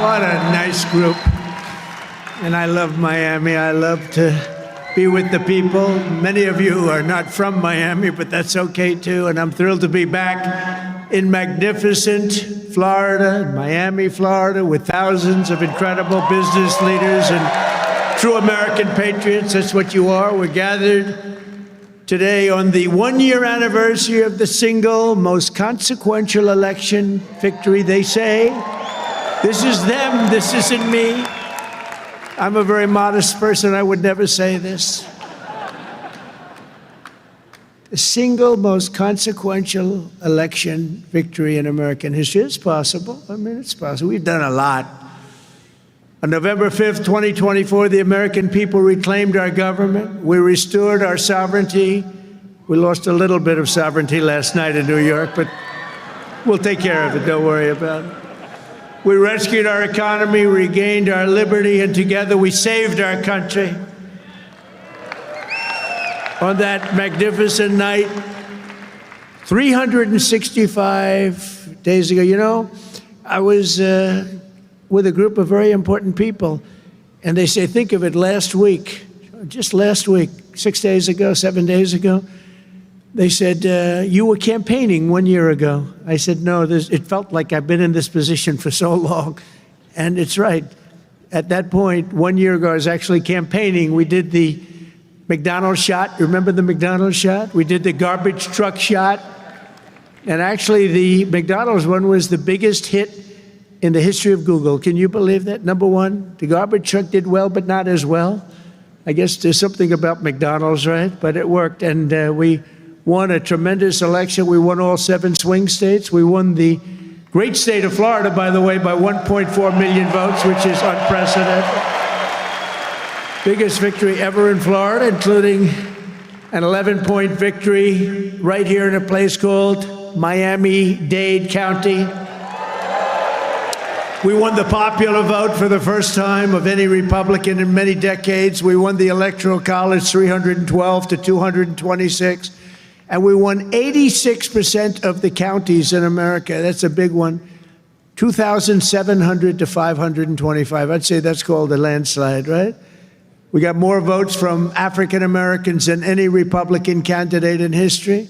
What a nice group. And I love Miami. I love to be with the people. Many of you are not from Miami, but that's okay too. And I'm thrilled to be back in magnificent Florida, Miami, Florida, with thousands of incredible business leaders and true American patriots. That's what you are. We're gathered today on the one-year anniversary of the single most consequential election victory, they say. This is them, this isn't me. I'm a very modest person, I would never say this. The single most consequential election victory in American history. It's possible, I mean, it's possible. We've done a lot. On November 5th, 2024, the American people reclaimed our government. We restored our sovereignty. We lost a little bit of sovereignty last night in New York, but we'll take care of it, don't worry about it. We rescued our economy, regained our liberty, and together we saved our country. On that magnificent night, 365 days ago, you know, I was with a group of very important people, and they say, think of it, last week, just last week, 6 days ago, 7 days ago, they said, you were campaigning 1 year ago. I said, no, it felt like I've been in this position for so long. And it's right. At that point, 1 year ago, I was actually campaigning. We did the McDonald's shot. Remember the McDonald's shot? We did the garbage truck shot. And actually, the McDonald's one was the biggest hit in the history of Google. Can you believe that? Number one, the garbage truck did well, but not as well. I guess there's something about McDonald's, right? But it worked, and we won a tremendous election. We won all 7 swing states. We won the great state of Florida, by the way, by 1.4 million votes, which is unprecedented. Biggest victory ever in Florida, including an 11-point victory right here in a place called Miami-Dade County. We won the popular vote for the first time of any Republican in many decades. We won the Electoral College 312 to 226. And we won 86% of the counties in America. That's a big one. 2,700 to 525. I'd say that's called a landslide, right? We got more votes from African Americans than any Republican candidate in history.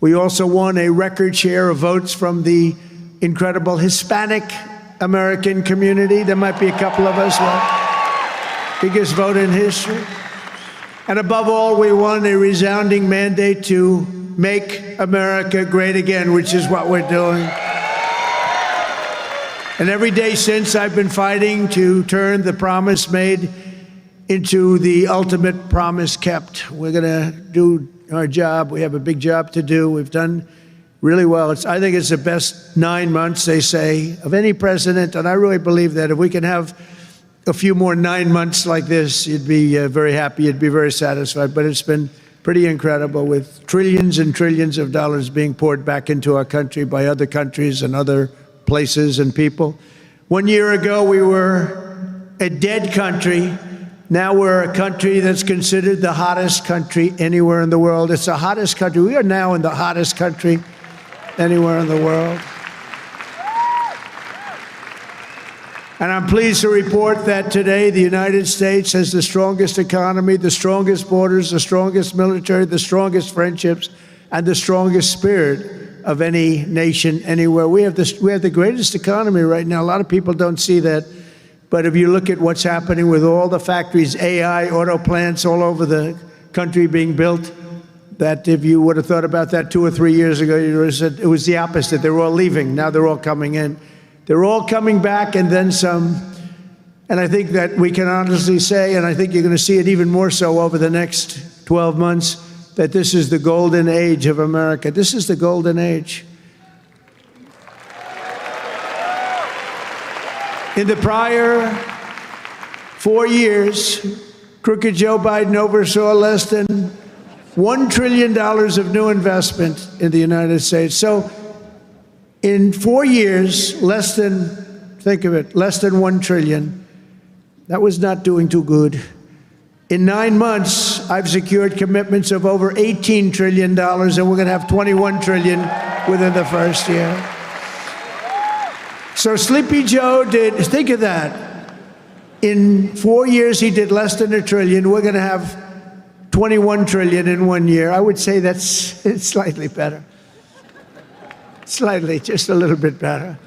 We also won a record share of votes from the incredible Hispanic American community. There might be a couple of us left. Biggest vote in history. And above all, we won a resounding mandate to make America great again, which is what we're doing. And every day since, I've been fighting to turn the promise made into the ultimate promise kept. We're going to do our job. We have a big job to do. We've done really well. I think it's the best 9 months, they say, of any president. And I really believe that if we can have a few more 9 months like this, you'd be very happy, you'd be very satisfied. But it's been pretty incredible, with trillions and trillions of dollars being poured back into our country by other countries and other places and people. 1 year ago, we were a dead country. Now we're a country that's considered the hottest country anywhere in the world. It's the hottest country. We are now in the hottest country anywhere in the world. And I'm pleased to report that today the United States has the strongest economy, the strongest borders, the strongest military, the strongest friendships, and the strongest spirit of any nation anywhere. We have the greatest economy right now. A lot of people don't see that. But if you look at what's happening with all the factories, AI, auto plants all over the country being built, that if you would have thought about that 2 or 3 years ago, you would have said it was the opposite. They were all leaving. Now they're all coming in. They're all coming back, and then some. And I think that we can honestly say, and I think you're going to see it even more so over the next 12 months, that this is the golden age of America. This is the golden age. In the prior 4 years, crooked Joe Biden oversaw less than $1 trillion of new investment in the United States. So in 4 years, less than, think of it, less than 1 trillion. That was not doing too good. In 9 months, I've secured commitments of over $18 trillion, and we're going to have $21 trillion within the first year. So Sleepy Joe did, think of that. In 4 years, he did less than $1 trillion. We're going to have 21 trillion in 1 year. I would say it's slightly better. Slightly, just a little bit better.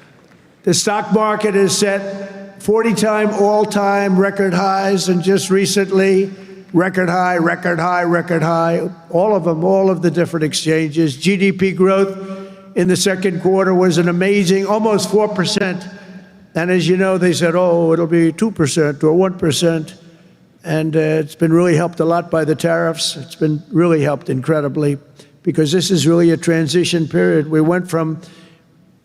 The stock market has set 40-time all-time record highs, and just recently, record high, record high, record high. All of them, all of the different exchanges. GDP growth in the second quarter was an amazing, almost 4%. And as you know, they said, oh, it'll be 2% or 1%. And it's been really helped a lot by the tariffs. It's been really helped incredibly, because this is really a transition period. We went from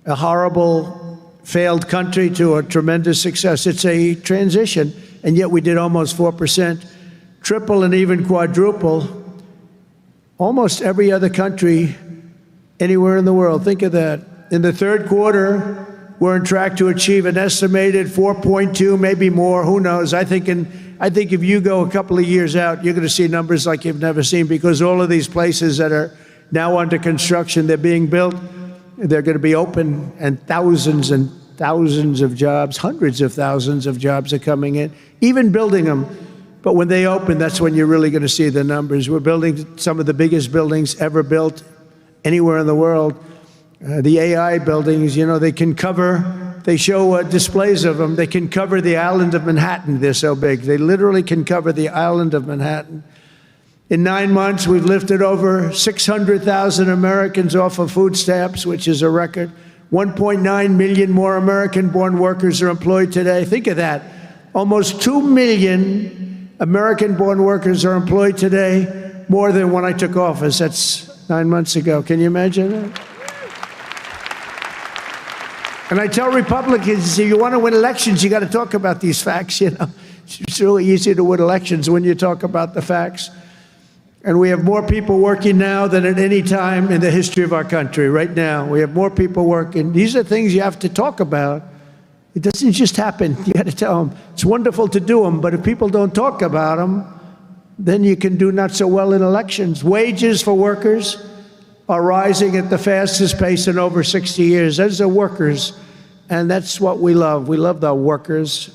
a horrible, failed country to a tremendous success. It's a transition, and yet we did almost 4%, triple and even quadruple. Almost every other country anywhere in the world. Think of that. In the third quarter, we're on track to achieve an estimated 4.2, maybe more, who knows. I think if you go a couple of years out, you're going to see numbers like you've never seen, because all of these places that are now under construction, they're being built, they're going to be open, and thousands of jobs, hundreds of thousands of jobs are coming in, even building them. But when they open, that's when you're really going to see the numbers. We're building some of the biggest buildings ever built anywhere in the world. The AI buildings, you know, they show displays of them. They can cover the island of Manhattan. They're so big. They literally can cover the island of Manhattan. In 9 months, we've lifted over 600,000 Americans off of food stamps, which is a record. 1.9 million more American-born workers are employed today. Think of that. Almost 2 million American-born workers are employed today, more than when I took office. That's 9 months ago. Can you imagine that? And I tell Republicans, if you want to win elections, you got to talk about these facts, you know. It's really easy to win elections when you talk about the facts. And we have more people working now than at any time in the history of our country. Right now, we have more people working. These are things you have to talk about. It doesn't just happen. You got to tell them. It's wonderful to do them, but if people don't talk about them, then you can do not so well in elections. Wages for workers are rising at the fastest pace in over 60 years. Those are workers, and that's what we love. We love the workers.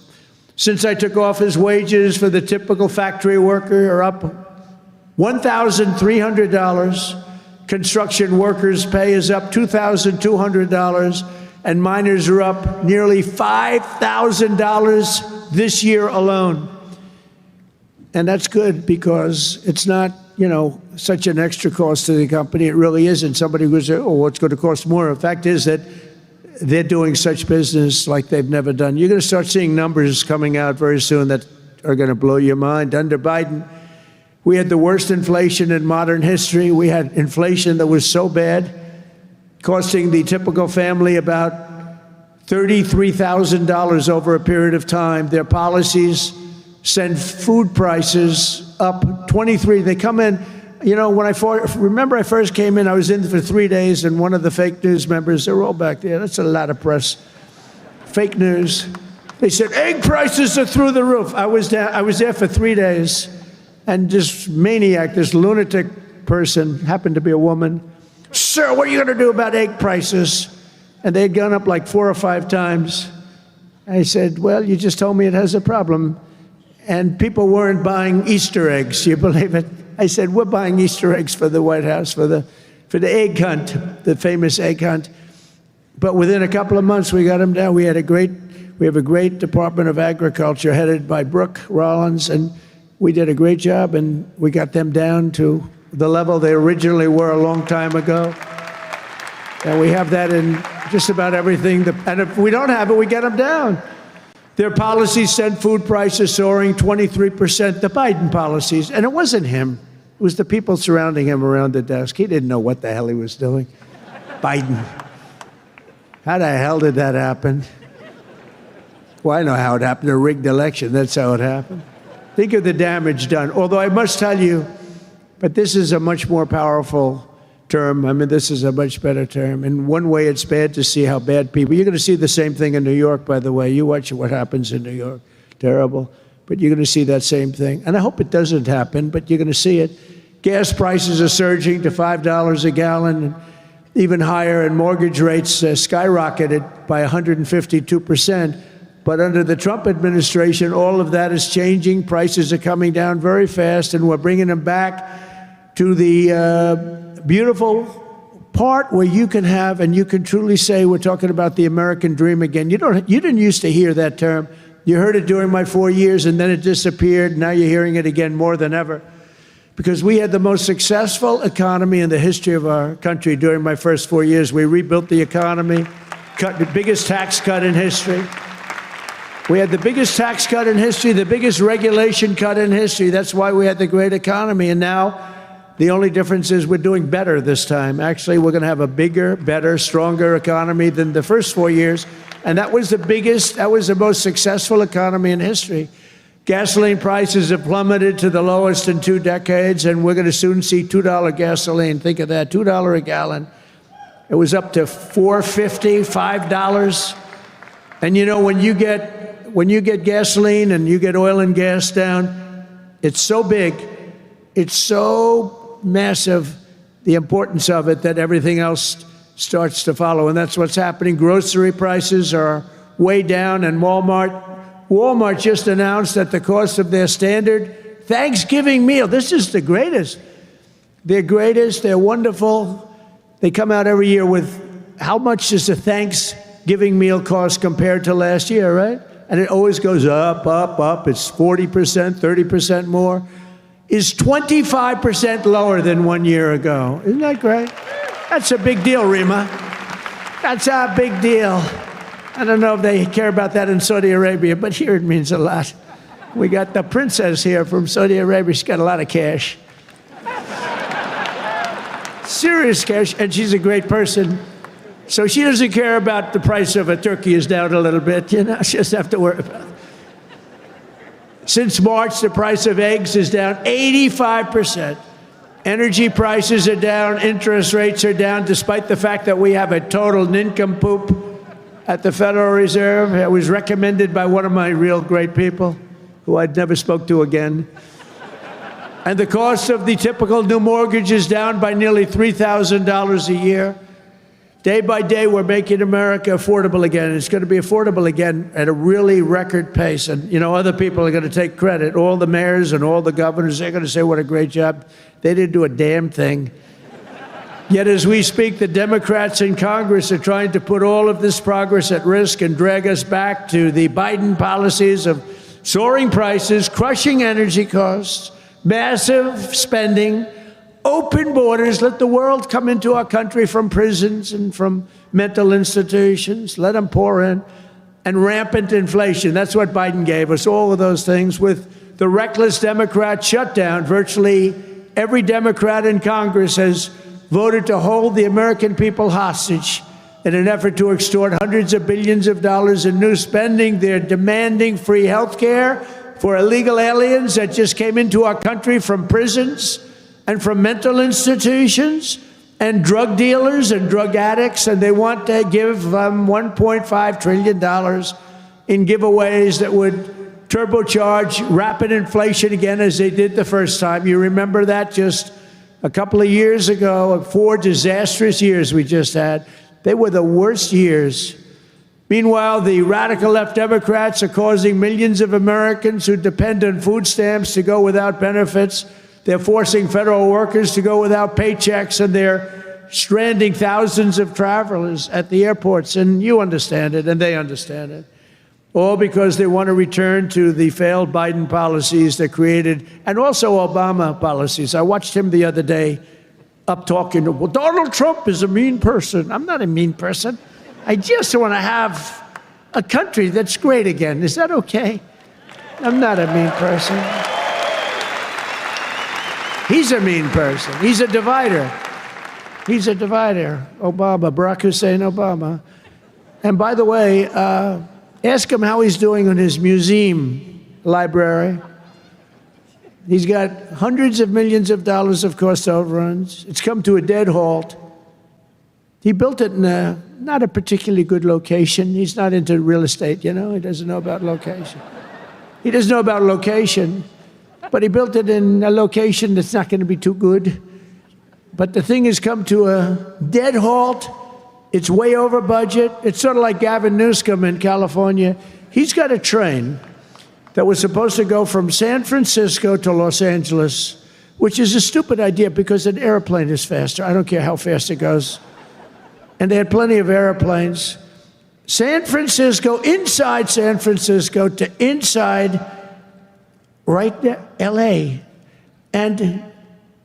Since I took office, wages for the typical factory worker are up $1,300. Construction workers' pay is up $2,200, and miners are up nearly $5,000 this year alone. And that's good, because it's not, you know, such an extra cost to the company. It really isn't. Somebody would say, oh, what's going to cost more? The fact is that they're doing such business like they've never done. You're going to start seeing numbers coming out very soon that are going to blow your mind. Under Biden, we had the worst inflation in modern history. We had inflation that was so bad, costing the typical family about $33,000 over a period of time. Their policies send food prices up 23. They come in, you know, when I first came in, I was in for 3 days, and one of the fake news members, they're all back there. That's a lot of press. Fake news. They said, egg prices are through the roof. I was there for 3 days, and this maniac, this lunatic person, happened to be a woman. Sir, what are you going to do about egg prices? And they'd gone up like 4 or 5 times. I said, well, you just told me it has a problem. And people weren't buying Easter eggs. You believe it? I said, we're buying Easter eggs for the White House, for the egg hunt, the famous egg hunt. But within a couple of months, we got them down. We have a great Department of Agriculture headed by Brooke Rollins, and we did a great job, and we got them down to the level they originally were a long time ago. And we have that in just about everything. And if we don't have it, we get them down. Their policies sent food prices soaring 23%, the Biden policies. And it wasn't him. It was the people surrounding him around the desk. He didn't know what the hell he was doing. Biden. How the hell did that happen? Well, I know how it happened. A rigged election. That's how it happened. Think of the damage done. Although I must tell you, but this is a much more powerful term. I mean, this is a much better term. In one way, it's bad to see how bad people... You're going to see the same thing in New York, by the way. You watch what happens in New York. Terrible. But you're going to see that same thing. And I hope it doesn't happen, but you're going to see it. Gas prices are surging to $5 a gallon. even higher, and mortgage rates skyrocketed by 152%. But under the Trump administration, all of that is changing. Prices are coming down very fast, and we're bringing them back to the beautiful part where you can have, and you can truly say, we're talking about the American dream again. You didn't used to hear that term. You heard it during my 4 years, and then it disappeared. Now you're hearing it again more than ever. Because we had the most successful economy in the history of our country during my first 4 years. We rebuilt the economy, cut the biggest tax cut in history. We had the biggest tax cut in history, the biggest regulation cut in history. That's why we had the great economy. And now the only difference is we're doing better this time. Actually, we're going to have a bigger, better, stronger economy than the first 4 years. And that was the most successful economy in history. Gasoline prices have plummeted to the lowest in 2 decades, and we're going to soon see $2 gasoline. Think of that, $2 a gallon. It was up to $4.50, $5. And you know, when you get gasoline and you get oil and gas down, it's so big, it's so massive, the importance of it, that everything else starts to follow. And that's what's happening. Grocery prices are way down, and Walmart just announced that the cost of their standard Thanksgiving meal, this is the greatest. They're wonderful. They come out every year with how much does a Thanksgiving meal cost compared to last year, right? And it always goes up, up, up. It's 40%, 30% more. Is 25% lower than 1 year ago. Isn't that great? That's a big deal, Rima. That's a big deal. I don't know if they care about that in Saudi Arabia, but here it means a lot. We got the princess here from Saudi Arabia. She's got a lot of cash. Serious cash, and she's a great person. So she doesn't care about the price of a turkey is down a little bit, you know, she doesn't have to worry about it. Since March, the price of eggs is down 85%. Energy prices are down, interest rates are down, despite the fact that we have a total nincompoop at the Federal Reserve. It was recommended by one of my real great people, who I'd never spoke to again. And the cost of the typical new mortgage is down by nearly $3,000 a year. Day by day, we're making America affordable again. It's going to be affordable again at a really record pace. And, you know, other people are going to take credit. All the mayors and all the governors, they're going to say what a great job. They didn't do a damn thing. Yet as we speak, the Democrats in Congress are trying to put all of this progress at risk and drag us back to the Biden policies of soaring prices, crushing energy costs, massive spending, open borders, let the world come into our country from prisons and from mental institutions, let them pour in, and rampant inflation. That's what Biden gave us, all of those things. With the reckless Democrat shutdown, virtually every Democrat in Congress has voted to hold the American people hostage in an effort to extort hundreds of billions of dollars in new spending. They're demanding free health care for illegal aliens that just came into our country from prisons and from mental institutions, and drug dealers and drug addicts, and they want to give them $1.5 trillion in giveaways that would turbocharge rapid inflation again, as they did the first time. You remember that just a couple of years ago, 4 disastrous years we just had. They were the worst years. Meanwhile, the radical left Democrats are causing millions of Americans who depend on food stamps to go without benefits. They're forcing federal workers to go without paychecks, and they're stranding thousands of travelers at the airports. And you understand it, and they understand it. All because they want to return to the failed Biden policies that created, and also Obama policies. I watched him the other day up talking, well, Donald Trump is a mean person. I'm not a mean person. I just want to have a country that's great again. Is that okay? I'm not a mean person. He's a mean person. He's a divider. He's a divider. Obama, Barack Hussein Obama. And by the way, ask him how he's doing on his museum library. He's got hundreds of millions of dollars of cost overruns. It's come to a dead halt. He built it in not a particularly good location. He's not into real estate, you know. He doesn't know about location. He doesn't know about location, but he built it in a location that's not going to be too good. but the thing has come to a dead halt. It's way over budget. It's sort of like Gavin Newsom in California. He's got a train that was supposed to go from San Francisco to Los Angeles, which is a stupid idea because an airplane is faster. I don't care how fast it goes. And they had plenty of airplanes. San Francisco, inside San Francisco to inside right there, LA. And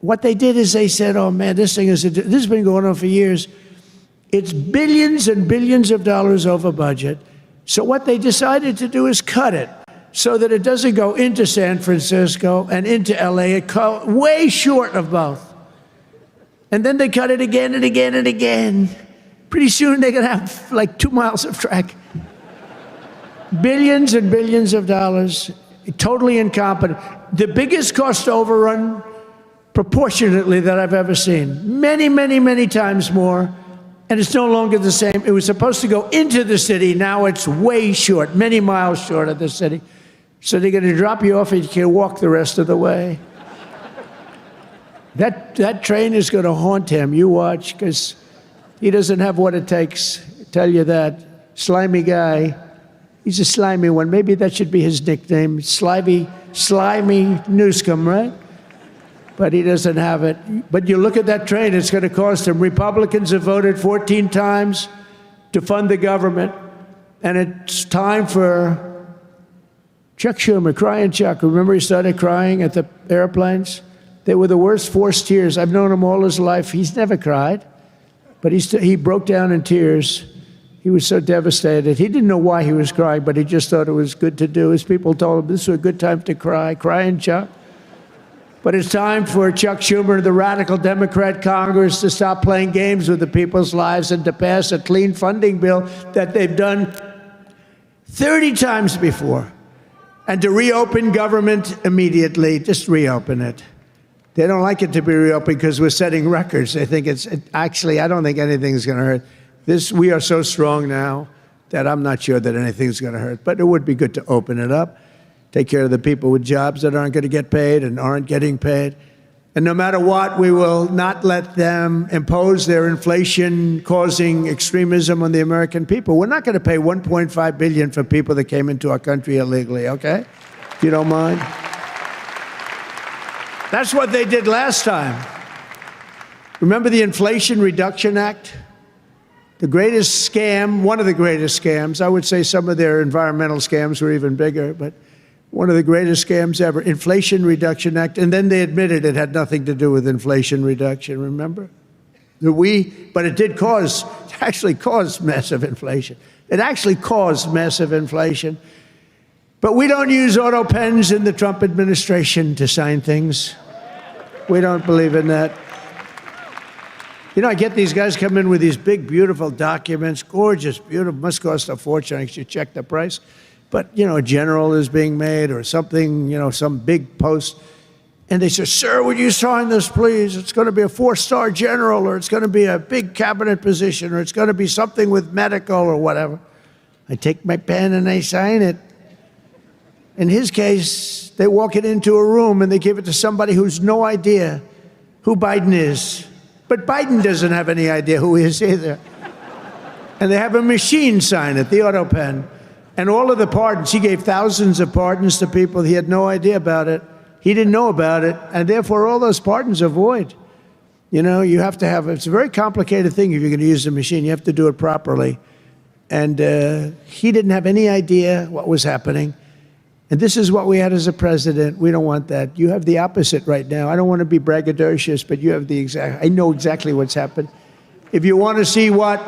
what they did is they said, oh man, this has been going on for years. It's billions and billions of dollars over budget. So what they decided to do is cut it so that it doesn't go into San Francisco and into LA. It cut way short of both. And then they cut it again and again and again. Pretty soon they're going to have like 2 miles of track. Billions and billions of dollars, totally incompetent. The biggest cost overrun proportionately that I've ever seen. Many, many, many times more. And it's no longer the same. It was supposed to go into the city. Now it's way short, many miles short of the city. So they're going to drop you off and you can walk the rest of the way. That train is going to haunt him. You watch, because he doesn't have what it takes. I tell you that. Slimy guy. He's a slimy one. Maybe that should be his nickname. Slimy Newsom, right? But he doesn't have it. But you look at that train, it's going to cost him. Republicans have voted 14 times to fund the government. And it's time for Chuck Schumer, crying Chuck. Remember he started crying at the airplanes? They were the worst forced tears. I've known him all his life. He's never cried. But he broke down in tears. He was so devastated. He didn't know why he was crying, but he just thought it was good to do. His people told him this was a good time to cry. Crying Chuck. But it's time for Chuck Schumer and the radical Democrat Congress to stop playing games with the people's lives and to pass a clean funding bill that they've done 30 times before. And to reopen government immediately, just reopen it. They don't like it to be reopened because we're setting records. They think actually, I don't think anything's going to hurt. We are so strong now that I'm not sure that anything's going to hurt. But it would be good to open it up. Take care of the people with jobs that aren't going to get paid and aren't getting paid. And no matter what, we will not let them impose their inflation-causing extremism on the American people. We're not going to pay $1.5 billion for people that came into our country illegally, okay? If you don't mind. That's what they did last time. Remember the Inflation Reduction Act? The greatest scam, one of the greatest scams. I would say some of their environmental scams were even bigger, but one of the greatest scams ever, Inflation Reduction Act. And then they admitted it had nothing to do with inflation reduction, remember? But it did actually cause massive inflation. It actually caused massive inflation. But we don't use auto pens in the Trump administration to sign things. We don't believe in that. You know, I get these guys come in with these big, beautiful documents, gorgeous, beautiful, must cost a fortune. I should check the price. But, you know, a general is being made or something, you know, some big post. And they say, sir, would you sign this, please? It's going to be a 4-star general, or it's going to be a big cabinet position, or it's going to be something with medical or whatever. I take my pen and I sign it. In his case, they walk it into a room and they give it to somebody who's no idea who Biden is. But Biden doesn't have any idea who he is either. And they have a machine sign it, the auto pen. And all of the pardons, he gave thousands of pardons to people. He had no idea about it. He didn't know about it. And therefore, all those pardons are void. You know, you have to have, it's a very complicated thing if you're going to use the machine. You have to do it properly. And he didn't have any idea what was happening. And this is what we had as a president. We don't want that. You have the opposite right now. I don't want to be braggadocious, but you have the exact, I know exactly what's happened. If you want to see what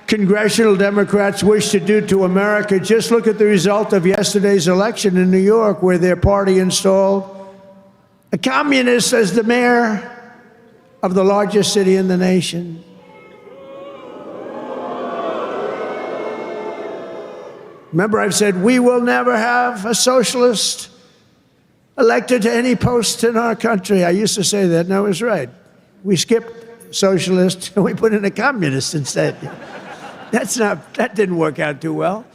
congressional Democrats wish to do to America, just look at the result of yesterday's election in New York, where their party installed a communist as the mayor of the largest city in the nation. Remember, I've said we will never have a socialist elected to any post in our country. I used to say that, and I was right. We skipped socialist and we put in a communist instead. That didn't work out too well.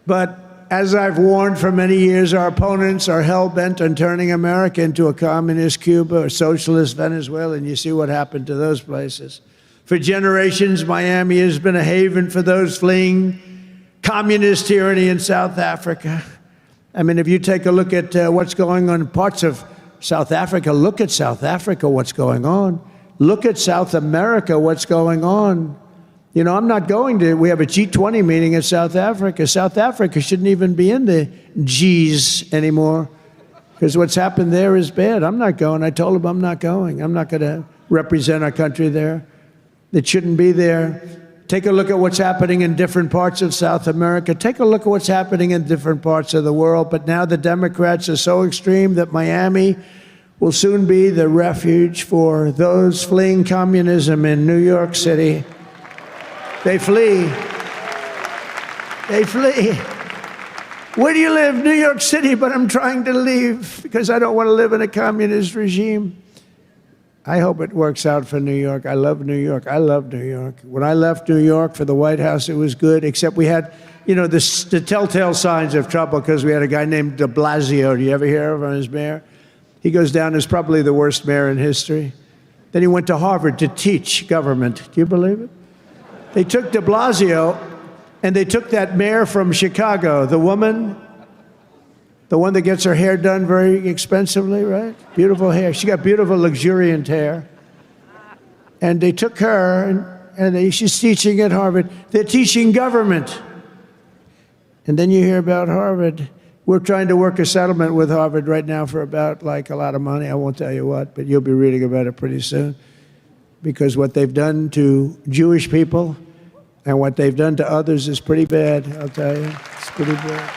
But As I've warned for many years, our opponents are hell-bent on turning America into a communist Cuba or socialist Venezuela, and you see what happened to those places. For generations, Miami has been a haven for those fleeing communist tyranny in South Africa. I mean, if you take a look at what's going on in parts of South Africa, look at South Africa, what's going on. Look at South America, what's going on. You know, I'm not going to, we have a G20 meeting in South Africa. South Africa shouldn't even be in the Gs anymore because what's happened there is bad. I'm not going. I told them I'm not going. I'm not going to represent our country there. It shouldn't be there. Take a look at what's happening in different parts of South America. Take a look at what's happening in different parts of the world. But now the Democrats are so extreme that Miami will soon be the refuge for those fleeing communism in New York City. They flee. They flee. Where do you live? New York City, but I'm trying to leave because I don't want to live in a communist regime. I hope it works out for New York. I love New York. I love New York. When I left New York for the White House, it was good, except we had, you know, the telltale signs of trouble because we had a guy named de Blasio. Do you ever hear of him as mayor? He goes down as probably the worst mayor in history. Then he went to Harvard to teach government. Do you believe it? They took de Blasio, and they took that mayor from Chicago, the woman, the one that gets her hair done very expensively, right? Beautiful hair. She got beautiful, luxuriant hair. And they took her, and she's teaching at Harvard. They're teaching government. And then you hear about Harvard. We're trying to work a settlement with Harvard right now for about, like, a lot of money. I won't tell you what, but you'll be reading about it pretty soon. Because what they've done to Jewish people and what they've done to others is pretty bad, I'll tell you. It's pretty bad.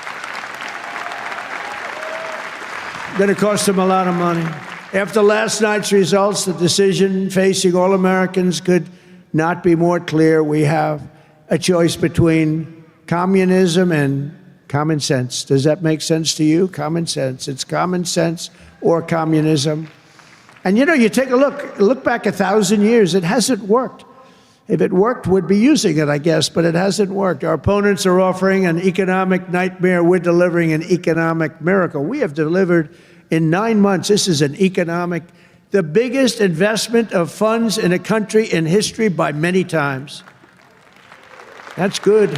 Going to cost them a lot of money. After last night's results, the decision facing all Americans could not be more clear. We have a choice between communism and common sense. Does that make sense to you? Common sense. It's common sense or communism. And you know, you take a look back 1,000 years, it hasn't worked. If it worked, we'd be using it, I guess, but it hasn't worked. Our opponents are offering an economic nightmare. We're delivering an economic miracle. We have delivered in 9 months, this is an economic, the biggest investment of funds in a country in history by many times. That's good.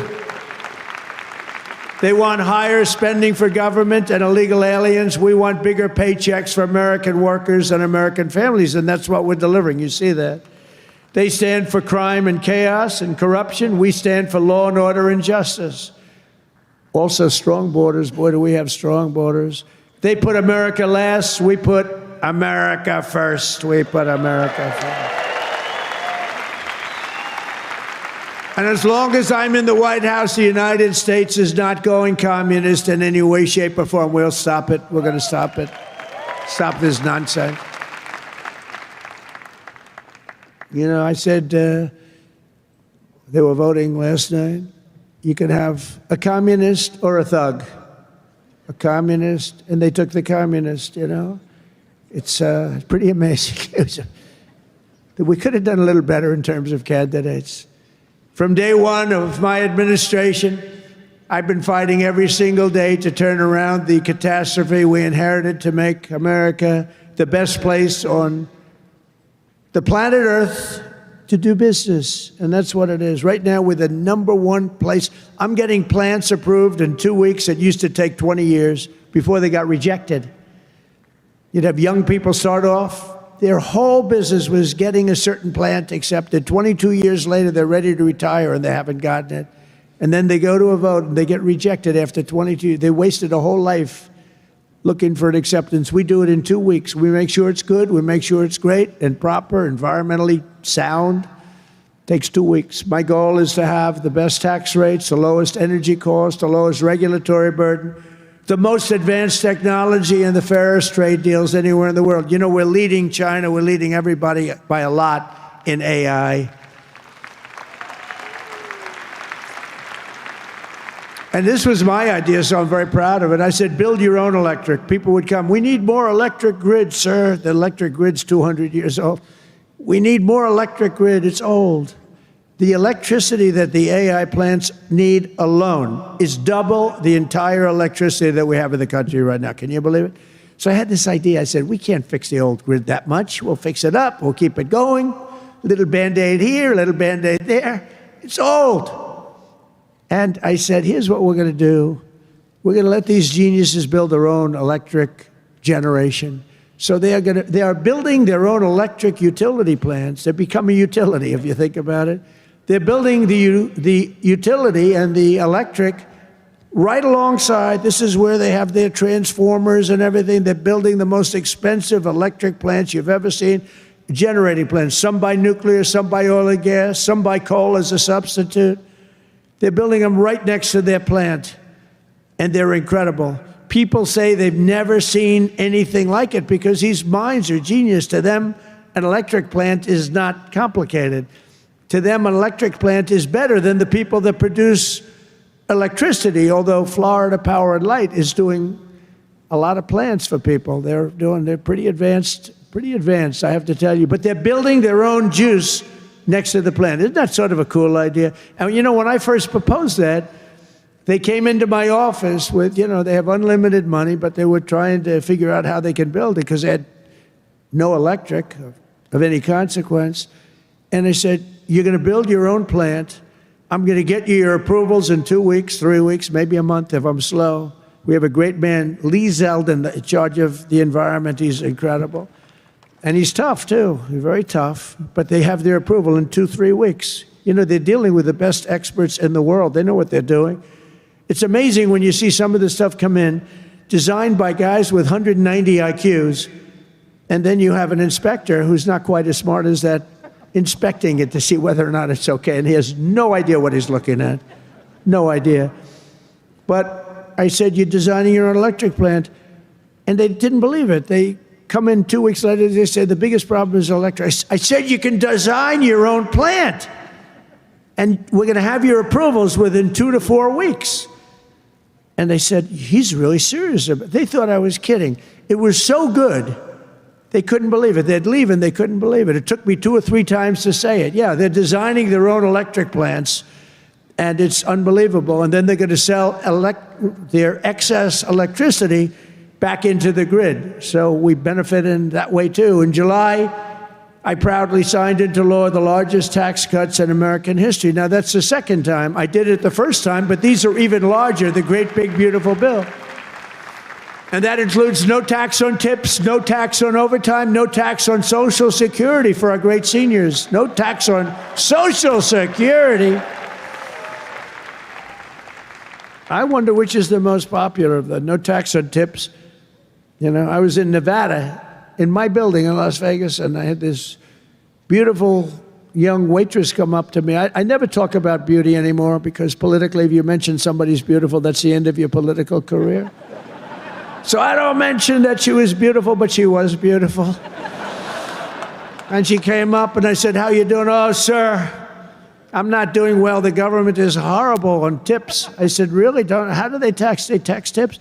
They want higher spending for government and illegal aliens. We want bigger paychecks for American workers and American families, and that's what we're delivering. You see that. They stand for crime and chaos and corruption. We stand for law and order and justice. Also, strong borders. Boy, do we have strong borders. They put America last. We put America first. We put America first. And as long as I'm in the White House, the United States is not going communist in any way, shape, or form. We'll stop it. We're going to stop it. Stop this nonsense. You know, I said they were voting last night. You could have a communist or a thug. A communist, and they took the communist, you know. It's pretty amazing. We could have done a little better in terms of candidates. From day one of my administration, I've been fighting every single day to turn around the catastrophe we inherited to make America the best place on the planet Earth to do business, and that's what it is. Right now, we're the #1 place. I'm getting plants approved in 2 weeks. It used to take 20 years before they got rejected. You'd have young people start off. Their whole business was getting a certain plant accepted. 22 years later, they're ready to retire, and they haven't gotten it. And then they go to a vote, and they get rejected after 22. They wasted a whole life looking for an acceptance. We do it in 2 weeks. We make sure it's good. We make sure it's great and proper, environmentally sound. Takes 2 weeks. My goal is to have the best tax rates, the lowest energy cost, the lowest regulatory burden, the most advanced technology, and the fairest trade deals anywhere in the world. You know, we're leading China. We're leading everybody by a lot in AI. And this was my idea, so I'm very proud of it. I said, build your own electric. People would come. We need more electric grid, sir. The electric grid's 200 years old. We need more electric grid. It's old. The electricity that the AI plants need alone is double the entire electricity that we have in the country right now. Can you believe it? So I had this idea. I said, we can't fix the old grid that much. We'll fix it up. We'll keep it going. Little Band-Aid here, little Band-Aid there. It's old. And I said, here's what we're going to do. We're going to let these geniuses build their own electric generation. So they are building their own electric utility plants. They become a utility, if you think about it. They're building the utility and the electric right alongside. This is where they have their transformers and everything. They're building the most expensive electric plants you've ever seen, generating plants, some by nuclear, some by oil and gas, some by coal as a substitute. They're building them right next to their plant, and they're incredible. People say they've never seen anything like it because these minds are genius. To them, an electric plant is not complicated. To them, an electric plant is better than the people that produce electricity, although Florida Power and Light is doing a lot of plants for people. They're pretty advanced, I have to tell you. But they're building their own juice next to the plant. Isn't that sort of a cool idea? And you know, when I first proposed that, they came into my office with, they have unlimited money, but they were trying to figure out how they can build it because they had no electric of any consequence. And I said, you're going to build your own plant. I'm going to get you your approvals in 2 weeks, 3 weeks, maybe a month if I'm slow. We have a great man, Lee Zeldin, in charge of the environment. He's incredible. And he's tough, too. He's very tough. But they have their approval in 2-3 weeks. They're dealing with the best experts in the world. They know what they're doing. It's amazing when you see some of the stuff come in, designed by guys with 190 IQs, and then you have an inspector who's not quite as smart as that, inspecting it to see whether or not it's okay, and he has no idea what he's looking at. No idea. But I said, you're designing your own electric plant, and they didn't believe it. They come in 2 weeks later, they say, the biggest problem is electric. I said, you can design your own plant, and we're going to have your approvals within 2 to 4 weeks. And they said, he's really serious about it. They thought I was kidding. It was so good, they couldn't believe it. They'd leave and they couldn't believe it. It took me 2 or 3 times to say it. Yeah, they're designing their own electric plants, and it's unbelievable. And then they're going to sell their excess electricity back into the grid. So we benefit in that way, too. In July, I proudly signed into law the largest tax cuts in American history. Now, that's the second time. I did it the first time, but these are even larger, the great, big, beautiful bill. And that includes no tax on tips, no tax on overtime, no tax on Social Security for our great seniors, no tax on Social Security. I wonder which is the most popular of the no tax on tips. I was in Nevada, in my building in Las Vegas, and I had this beautiful young waitress come up to me. I never talk about beauty anymore because politically, if you mention somebody's beautiful, that's the end of your political career. So I don't mention that she was beautiful, but she was beautiful. And she came up and I said, how you doing? Oh, sir, I'm not doing well. The government is horrible on tips. I said, really? How do they tax? They tax tips?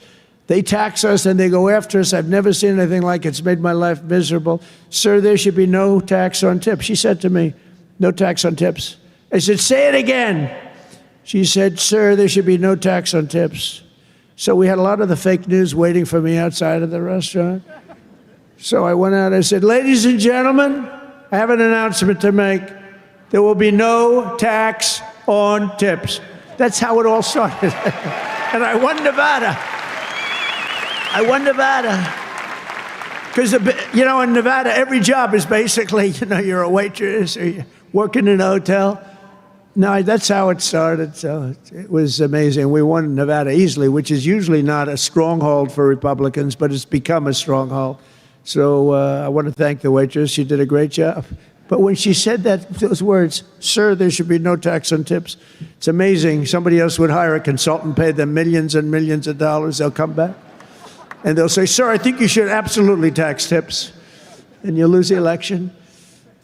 They tax us and they go after us. I've never seen anything like it. It's made my life miserable. Sir, there should be no tax on tips. She said to me, no tax on tips. I said, say it again. She said, sir, there should be no tax on tips. So we had a lot of the fake news waiting for me outside of the restaurant. So I went out, I said, ladies and gentlemen, I have an announcement to make. There will be no tax on tips. That's how it all started. And I won Nevada. Because, in Nevada, every job is basically, you're a waitress or you're working in a hotel. No, that's how it started. So it was amazing. We won Nevada easily, which is usually not a stronghold for Republicans, but it's become a stronghold. So I want to thank the waitress. She did a great job. But when she said those words, sir, there should be no tax on tips, it's amazing. Somebody else would hire a consultant, pay them millions and millions of dollars. They'll come back and they'll say, sir, I think you should absolutely tax tips. And you'll lose the election.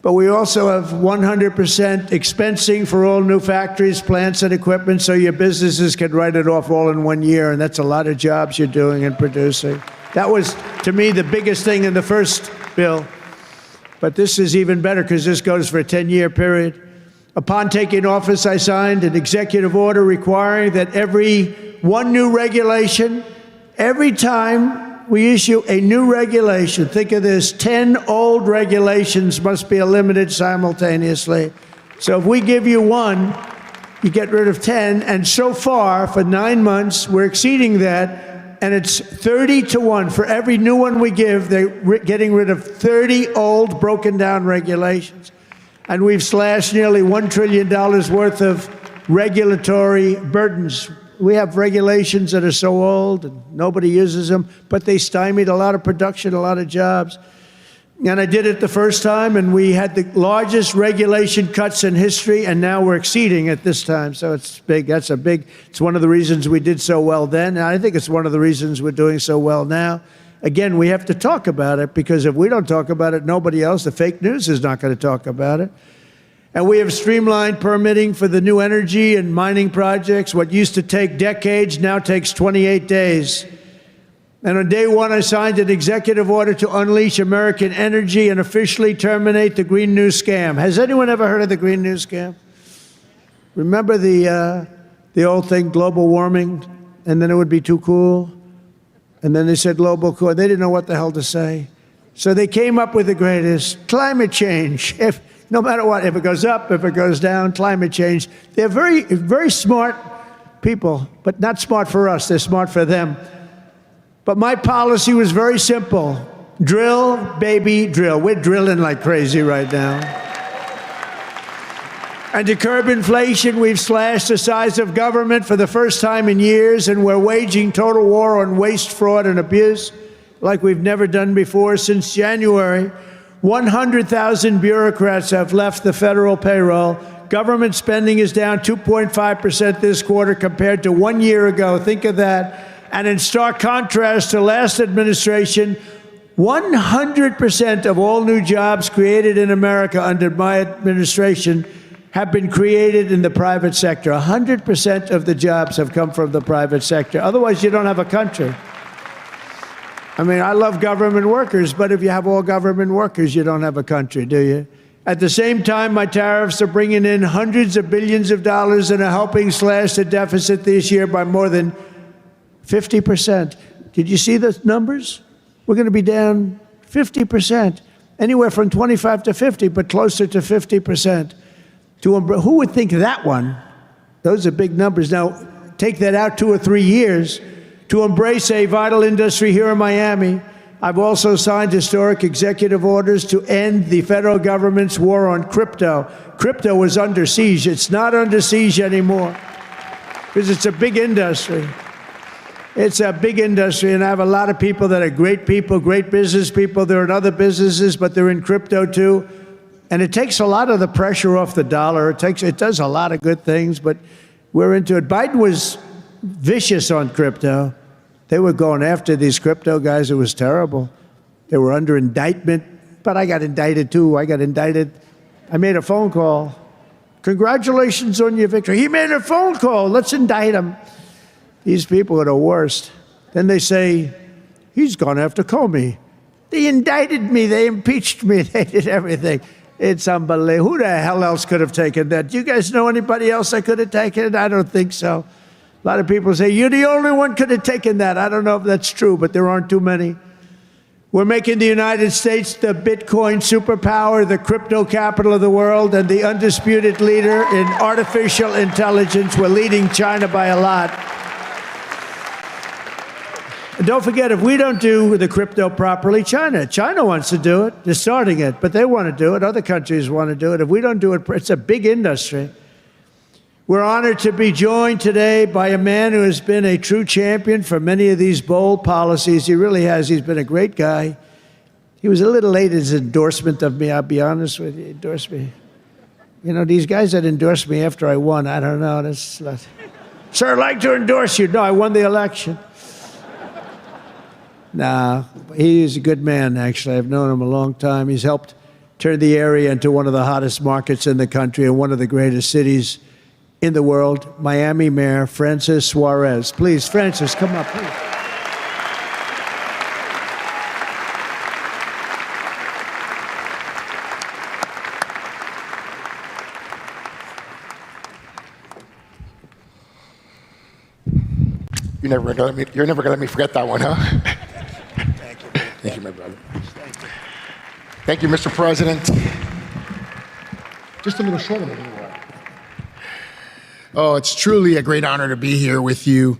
But we also have 100% expensing for all new factories, plants, and equipment, so your businesses can write it off all in 1 year, and that's a lot of jobs you're doing and producing. That was, to me, the biggest thing in the first bill. But this is even better because this goes for a 10-year period. Upon taking office, I signed an executive order requiring that every time we issue a new regulation, think of this, 10 old regulations must be eliminated simultaneously. So if we give you one, you get rid of 10, and so far, for 9 months, we're exceeding that, and it's 30 to 1. For every new one we give, they're getting rid of 30 old, broken-down regulations. And we've slashed nearly $1 trillion worth of regulatory burdens. We have regulations that are so old and nobody uses them, but they stymied a lot of production, a lot of jobs. And I did it the first time, and we had the largest regulation cuts in history, and now we're exceeding it this time. So it's big. It's one of the reasons we did so well then, and I think it's one of the reasons we're doing so well now. Again, we have to talk about it, because if we don't talk about it, nobody else, the fake news, is not going to talk about it. And we have streamlined permitting for the new energy and mining projects. What used to take decades now takes 28 days. And on day one, I signed an executive order to unleash American energy and officially terminate the Green New Scam. Has anyone ever heard of the Green New Scam? Remember the old thing, global warming, and then it would be too cool? And then they said global cool. They didn't know what the hell to say. So they came up with the greatest, climate change. No matter what, if it goes up, if it goes down, climate change. They're very, very smart people, but not smart for us. They're smart for them. But my policy was very simple. Drill, baby, drill. We're drilling like crazy right now. And to curb inflation, we've slashed the size of government for the first time in years, and we're waging total war on waste, fraud, and abuse like we've never done before. Since January, 100,000 bureaucrats have left the federal payroll. Government spending is down 2.5% this quarter compared to 1 year ago. Think of that. And in stark contrast to last administration, 100% of all new jobs created in America under my administration have been created in the private sector. 100% of the jobs have come from the private sector. Otherwise, you don't have a country. I mean, I love government workers, but if you have all government workers, you don't have a country, do you? At the same time, my tariffs are bringing in hundreds of billions of dollars and are helping slash the deficit this year by more than 50%. Did you see the numbers? We're going to be down 50%, anywhere from 25 to 50, but closer to 50%. Who would think that one? Those are big numbers. Now, take that out 2 or 3 years. To embrace a vital industry here in Miami, I've also signed historic executive orders to end the federal government's war on crypto. Crypto was under siege. It's not under siege anymore because it's a big industry. It's a big industry, and I have a lot of people that are great people, great business people. They're in other businesses, but they're in crypto too. And it takes a lot of the pressure off the dollar. It does a lot of good things, but we're into it. Biden was vicious on crypto. They were going after these crypto guys. It was terrible. They were under indictment, but I got indicted too. I made a phone call. Congratulations on your victory. He made a phone call. Let's indict him. These people are the worst. Then they say, he's gone after Comey. They indicted me. They impeached me. They did everything. It's unbelievable. Who the hell else could have taken that? Do you guys know anybody else that could have taken it? I don't think so. A lot of people say, you're the only one could have taken that. I don't know if that's true, but there aren't too many. We're making the United States the Bitcoin superpower, the crypto capital of the world, and the undisputed leader in artificial intelligence. We're leading China by a lot. And don't forget, if we don't do the crypto properly, China wants to do it. They're starting it, but they want to do it. Other countries want to do it. If we don't do it, it's a big industry. We're honored to be joined today by a man who has been a true champion for many of these bold policies. He really has. He's been a great guy. He was a little late in his endorsement of me, I'll be honest with you. He endorsed me. You know, these guys that endorsed me after I won, I don't know. Sir, I'd like to endorse you. No, I won the election. Nah, he's a good man, actually. I've known him a long time. He's helped turn the area into one of the hottest markets in the country and one of the greatest cities in the world. Miami Mayor Francis Suarez. Please, Francis, come up, please. You're never gonna let me forget that one, huh? Thank you. Thank you, my brother. Thank you, Mr. President. Just a little shorter than you were. Oh, it's truly a great honor to be here with you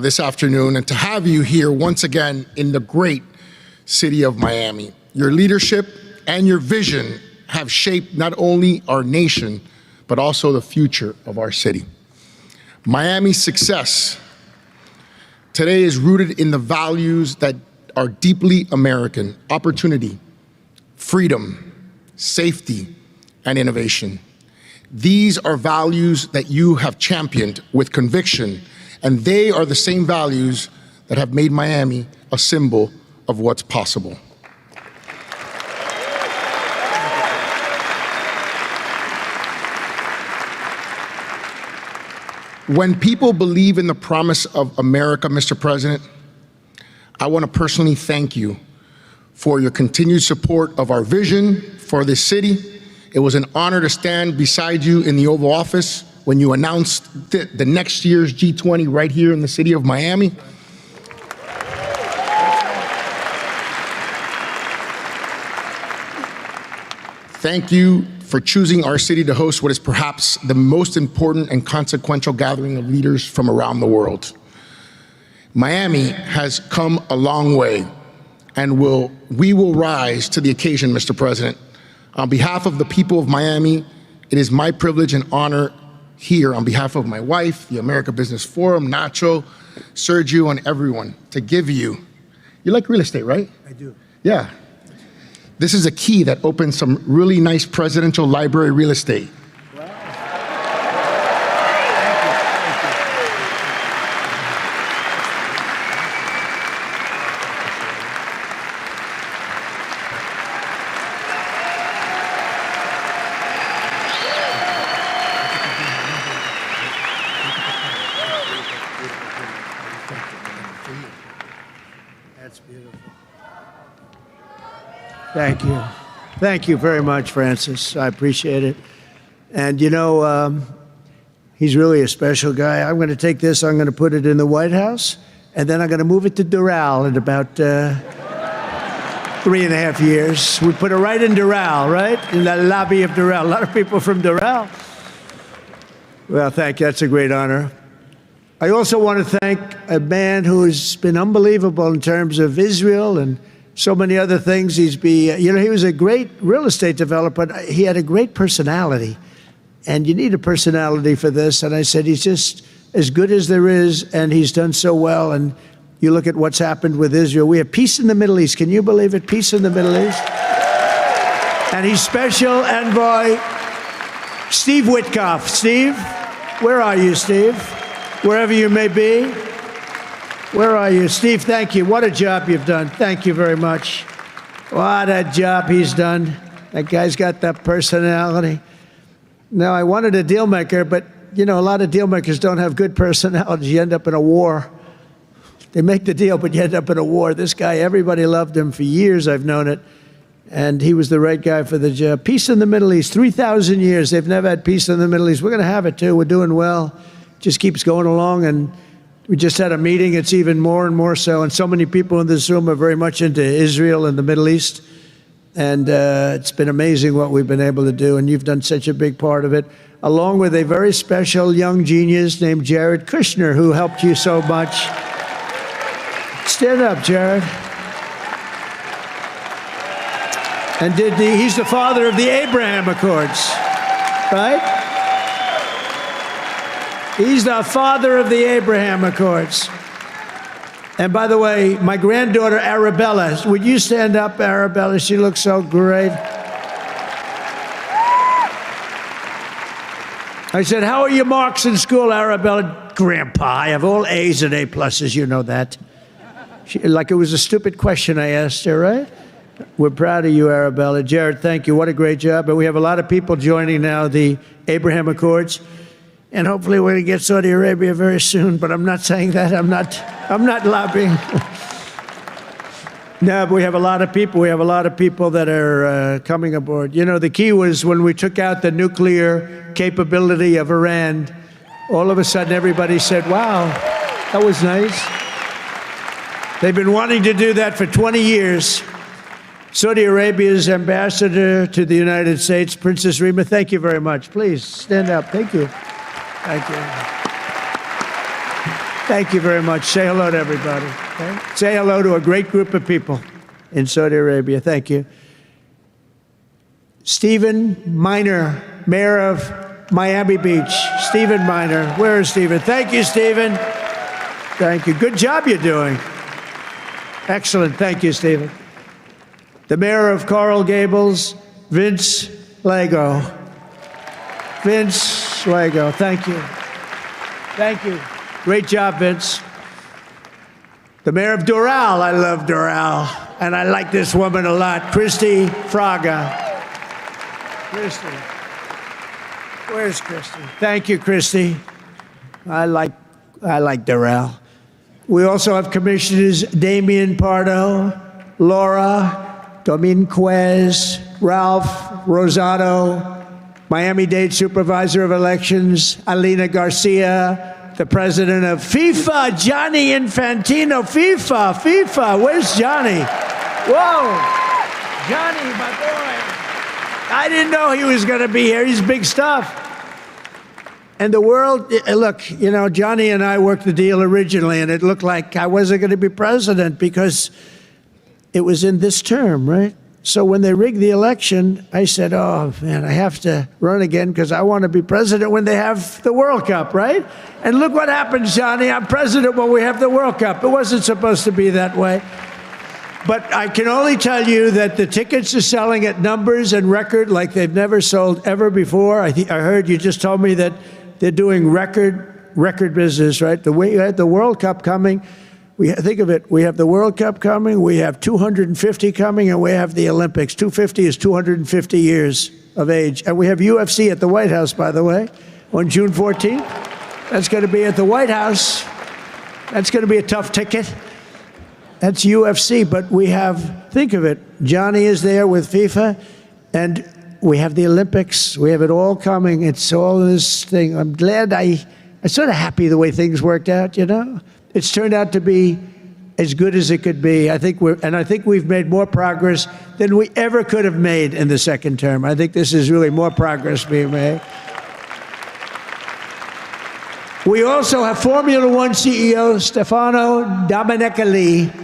this afternoon and to have you here once again in the great city of Miami. Your leadership and your vision have shaped not only our nation, but also the future of our city. Miami's success today is rooted in the values that are deeply American: opportunity, freedom, safety, and innovation. These are values that you have championed with conviction, and they are the same values that have made Miami a symbol of what's possible. When people believe in the promise of America, Mr. President, I want to personally thank you for your continued support of our vision for this city. It was an honor to stand beside you in the Oval Office when you announced the next year's G20 right here in the city of Miami. Thank you for choosing our city to host what is perhaps the most important and consequential gathering of leaders from around the world. Miami has come a long way, and we will rise to the occasion, Mr. President. On behalf of the people of Miami, it is my privilege and honor here on behalf of my wife, the America Business Forum, Nacho, Sergio, and everyone to give you like real estate, right? I do. Yeah. This is a key that opens some really nice presidential library real estate. That's beautiful. Thank you. Thank you very much, Francis. I appreciate it. And you know, he's really a special guy. I'm going to take this, I'm going to put it in the White House, and then I'm going to move it to Doral in about 3.5 years. We put it right in Doral, right? In the lobby of Doral. A lot of people from Doral. Well, thank you. That's a great honor. I also want to thank a man who's been unbelievable in terms of Israel and so many other things. He was a great real estate developer. He had a great personality, and you need a personality for this. And I said, he's just as good as there is, and he's done so well. And you look at what's happened with Israel. We have peace in the Middle East. Can you believe it? Peace in the Middle East. And he's special envoy Steve Witkoff. Steve, where are you, Steve? Wherever you may be. Where are you? Steve, thank you. What a job you've done. Thank you very much. What a job he's done. That guy's got that personality. Now, I wanted a deal maker, but, you know, a lot of deal makers don't have good personalities. You end up in a war. They make the deal, but you end up in a war. This guy, everybody loved him for years. I've known it. And he was the right guy for the job. Peace in the Middle East. 3,000 years. They've never had peace in the Middle East. We're going to have it, too. We're doing well. Just keeps going along, and we just had a meeting. It's even more and more so, and so many people in this room are very much into Israel and the Middle East, and it's been amazing what we've been able to do, and you've done such a big part of it, along with a very special young genius named Jared Kushner, who helped you so much. Stand up, Jared. And he's the father of the Abraham Accords, right? He's the father of the Abraham Accords. And by the way, my granddaughter, Arabella, would you stand up, Arabella? She looks so great. I said, how are your marks in school, Arabella? Grandpa, I have all A's and A pluses, you know that. Like it was a stupid question I asked her, right? We're proud of you, Arabella. Jared, thank you. What a great job. And we have a lot of people joining now the Abraham Accords. And hopefully we're going to get Saudi Arabia very soon, but I'm not saying that. I'm not lobbying. No, but we have a lot of people. We have a lot of people that are coming aboard. You know, the key was when we took out the nuclear capability of Iran, all of a sudden everybody said, wow, That was nice. They've been wanting to do that for 20 years. Saudi Arabia's ambassador to the United States, Princess Rima, thank you very much. Please stand up. Thank you. Thank you. Thank you very much. Say hello to everybody. Okay? Say hello to a great group of people in Saudi Arabia. Thank you. Stephen Miner, Mayor of Miami Beach. Stephen Miner. Where is Stephen? Thank you, Stephen. Thank you. Good job you're doing. Excellent. Thank you, Stephen. The Mayor of Coral Gables, Vince Lago. Vince Lago. Thank you. Thank you. Great job, Vince. The Mayor of Doral. I love Doral. And I like this woman a lot. Christy Fraga. Christy. Where's Christy? Thank you, Christy. I like Doral. We also have Commissioners Damian Pardo, Laura Dominguez, Ralph Rosado, Miami-Dade Supervisor of Elections, Alina Garcia, the President of FIFA, Gianni Infantino. FIFA, where's Johnny? Whoa, Johnny, my boy. I didn't know he was going to be here. He's big stuff. And the world, look, you know, Johnny and I worked the deal originally, and it looked like I wasn't going to be president because it was in this term, right? So when they rigged the election, I said, oh, man, I have to run again because I want to be president when they have the World Cup, right? And look what happens, Johnny. I'm president when we have the World Cup. It wasn't supposed to be that way. But I can only tell you that the tickets are selling at numbers and record like they've never sold ever before. I heard you just told me that they're doing record business, right? The way you had the World Cup coming, think of it, we have the World Cup coming, we have 250 coming, and we have the Olympics. 250 is 250 years of age. And we have UFC at the White House, by the way, on June 14th. That's going to be at the White House. That's going to be a tough ticket. That's UFC, but we have, think of it, Johnny is there with FIFA, and we have the Olympics. We have it all coming. It's all this thing. I'm glad I'm sort of happy the way things worked out, you know? It's turned out to be as good as it could be. I think we've made more progress than we ever could have made in the second term. I think this is really more progress being made. We also have Formula One CEO Stefano Domenicali,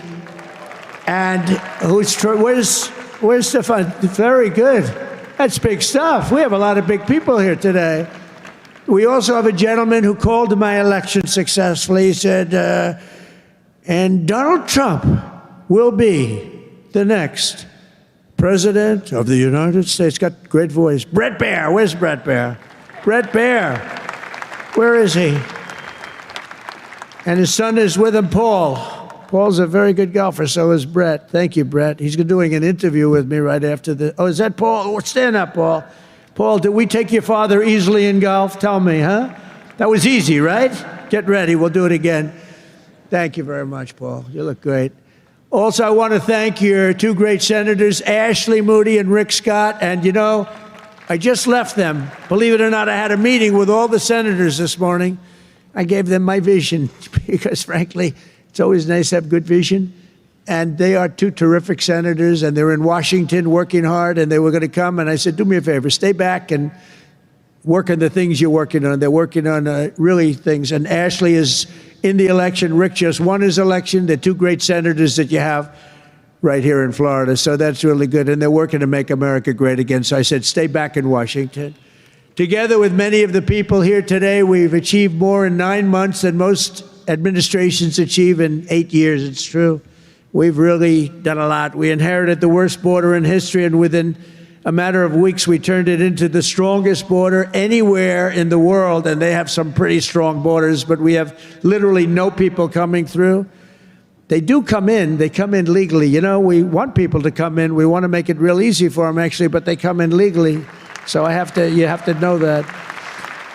and where's Stefano? Very good. That's big stuff. We have a lot of big people here today. We also have a gentleman who called my election successfully. He said, and Donald Trump will be the next president of the United States. Got a great voice. Brett Baer. Where's Brett Baer? Brett Baer. Where is he? And his son is with him, Paul. Paul's a very good golfer, so is Brett. Thank you, Brett. He's doing an interview with me right after the... Oh, is that Paul? Oh, stand up, Paul. Paul, did we take your father easily in golf? Tell me, huh? That was easy, right? Get ready. We'll do it again. Thank you very much, Paul. You look great. Also, I want to thank your two great senators, Ashley Moody and Rick Scott. And, you know, I just left them. Believe it or not, I had a meeting with all the senators this morning. I gave them my vision because, frankly, it's always nice to have good vision. And they are two terrific senators, and they're in Washington working hard, and they were going to come. And I said, do me a favor, stay back and work on the things you're working on. They're working on really things. And Ashley is in the election. Rick just won his election. They're two great senators that you have right here in Florida. So that's really good. And they're working to make America great again. So I said, stay back in Washington. Together with many of the people here today, we've achieved more in 9 months than most administrations achieve in 8 years. It's true. We've really done a lot. We inherited the worst border in history, and within a matter of weeks, we turned it into the strongest border anywhere in the world, and they have some pretty strong borders, but we have literally no people coming through. They do come in. They come in legally. You know, we want people to come in. We want to make it real easy for them, actually, but they come in legally. So you have to know that.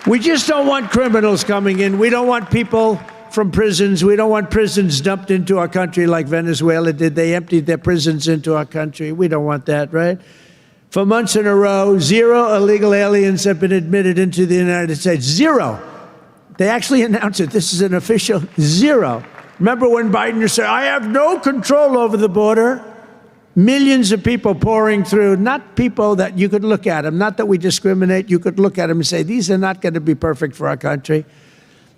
We just don't want criminals coming in. We don't want people from prisons. We don't want prisons dumped into our country like Venezuela did. They emptied their prisons into our country. We don't want that, right? For months in a row, 0 illegal aliens have been admitted into the United States. 0. They actually announced it. This is an official 0. Remember when Biden said, I have no control over the border? Millions of people pouring through, not people that you could look at them, not that we discriminate. You could look at them and say, these are not going to be perfect for our country.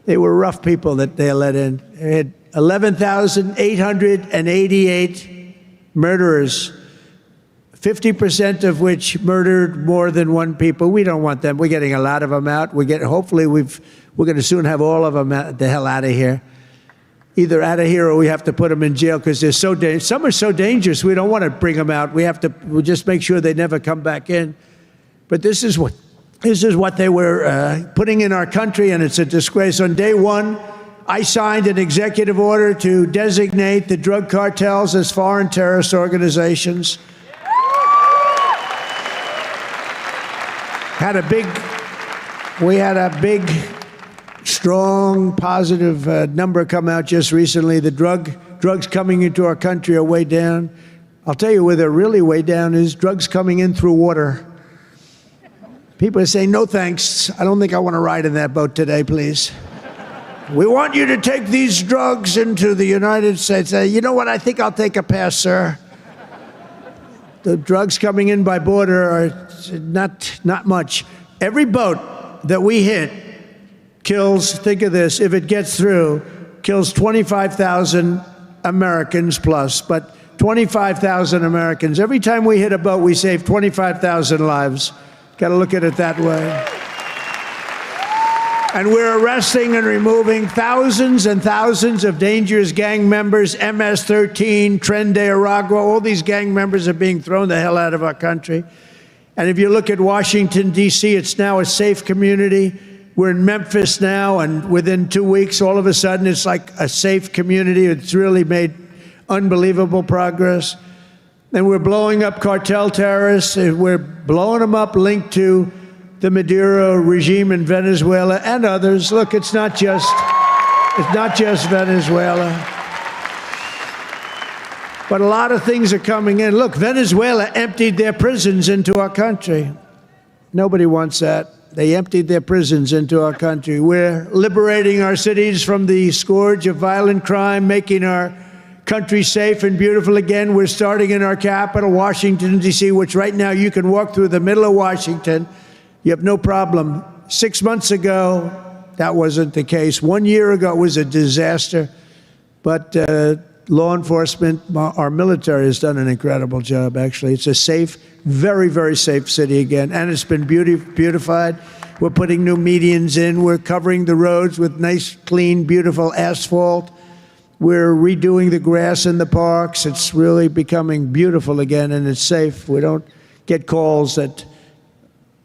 They were rough people that they let in. They had 11,888 murderers, 50% of which murdered more than one people. We don't want them. We're getting a lot of them out. Hopefully we're going to soon have all of them the hell out of here. Either out of here or we have to put them in jail because they're so dangerous. Some are so dangerous we don't want to bring them out. We'll just make sure they never come back in. But this is what they were putting in our country, and it's a disgrace. On day one, I signed an executive order to designate the drug cartels as foreign terrorist organizations. We had a big, strong, positive number come out just recently. The drugs coming into our country are way down. I'll tell you where they're really way down is drugs coming in through water. People are saying, no thanks. I don't think I want to ride in that boat today, please. We want you to take these drugs into the United States. You know what? I think I'll take a pass, sir. The drugs coming in by border are not much. Every boat that we hit kills, think of this, if it gets through, kills 25,000 Americans plus, but 25,000 Americans. Every time we hit a boat, we save 25,000 lives. Got to look at it that way. And we're arresting and removing thousands and thousands of dangerous gang members, MS-13, Tren de Aragua, all these gang members are being thrown the hell out of our country. And if you look at Washington, D.C., it's now a safe community. We're in Memphis now, and within 2 weeks, all of a sudden, it's like a safe community. It's really made unbelievable progress. And we're blowing up cartel terrorists. We're blowing them up linked to the Maduro regime in Venezuela and others. Look, it's not just Venezuela. But a lot of things are coming in. Look, Venezuela emptied their prisons into our country. Nobody wants that. They emptied their prisons into our country. We're liberating our cities from the scourge of violent crime, making our country safe and beautiful again. We're starting in our capital, Washington, D.C., which right now you can walk through the middle of Washington. You have no problem. 6 months ago, that wasn't the case. 1 year ago, it was a disaster. But law enforcement, our military has done an incredible job, actually. It's a safe, very, very safe city again. And it's been beautified. We're putting new medians in. We're covering the roads with nice, clean, beautiful asphalt. We're redoing the grass in the parks. It's really becoming beautiful again, and it's safe. We don't get calls that,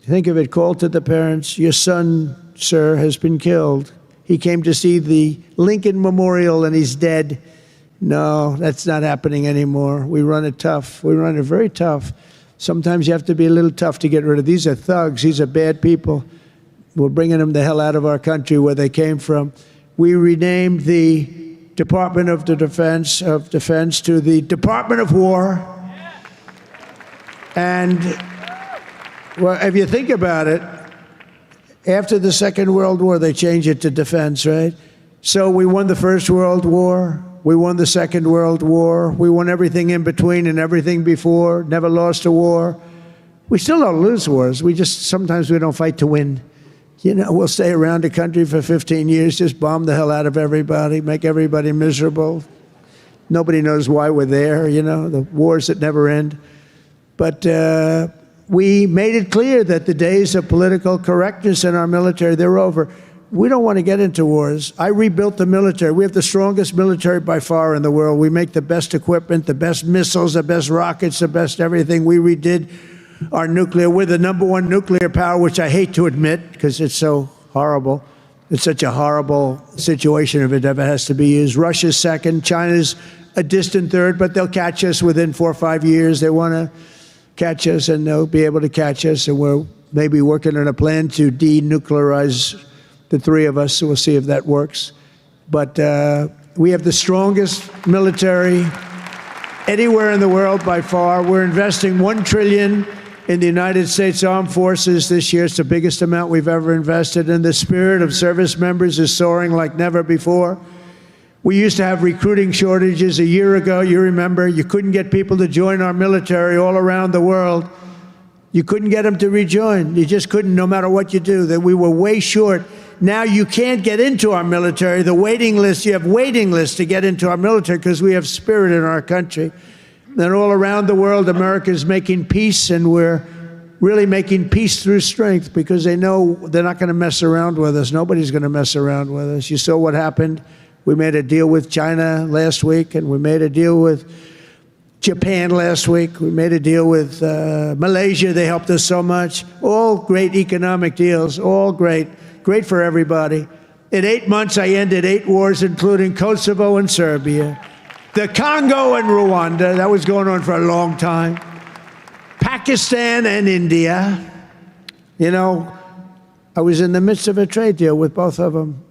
think of it, call to the parents, your son, sir, has been killed. He came to see the Lincoln Memorial and he's dead. No, that's not happening anymore. We run it tough. We run it very tough. Sometimes you have to be a little tough to get rid of. These are thugs. These are bad people. We're bringing them the hell out of our country where they came from. We renamed the Department of Defense to the Department of War. And well, if you think about it, after the Second World War, they changed it to defense, right? So we won the First World War. We won the Second World War. We won everything in between and everything before, never lost a war. We still don't lose wars. Sometimes we don't fight to win. You know, we'll stay around the country for 15 years, just bomb the hell out of everybody, make everybody miserable. Nobody knows why we're there, you know, the wars that never end. But we made it clear that the days of political correctness in our military, they're over. We don't want to get into wars. I rebuilt the military. We have the strongest military by far in the world. We make the best equipment, the best missiles, the best rockets, the best everything. We redid our nuclear. We're the #1 nuclear power, which I hate to admit because it's so horrible. It's such a horrible situation if it ever has to be used. Russia's second. China's a distant third, but they'll catch us within 4 or 5 years. They want to catch us, and they'll be able to catch us. And we're maybe working on a plan to denuclearize the three of us, so we'll see if that works. But we have the strongest military anywhere in the world by far. We're investing $1 trillion in the United States Armed Forces this year. It's the biggest amount we've ever invested, and the spirit of service members is soaring like never before. We used to have recruiting shortages a year ago. You remember, you couldn't get people to join our military all around the world. You couldn't get them to rejoin. You just couldn't, no matter what you do. That we were way short. Now you can't get into our military. The waiting list, you have waiting lists to get into our military because we have spirit in our country. And all around the world, America is making peace, and we're really making peace through strength because they know they're not going to mess around with us. Nobody's going to mess around with us. You saw what happened. We made a deal with China last week, and we made a deal with Japan last week. We made a deal with Malaysia. They helped us so much. All great economic deals, all great. Great for everybody. In 8 months, I ended 8 wars, including Kosovo and Serbia, the Congo and Rwanda. That was going on for a long time. Pakistan and India. You know, I was in the midst of a trade deal with both of them.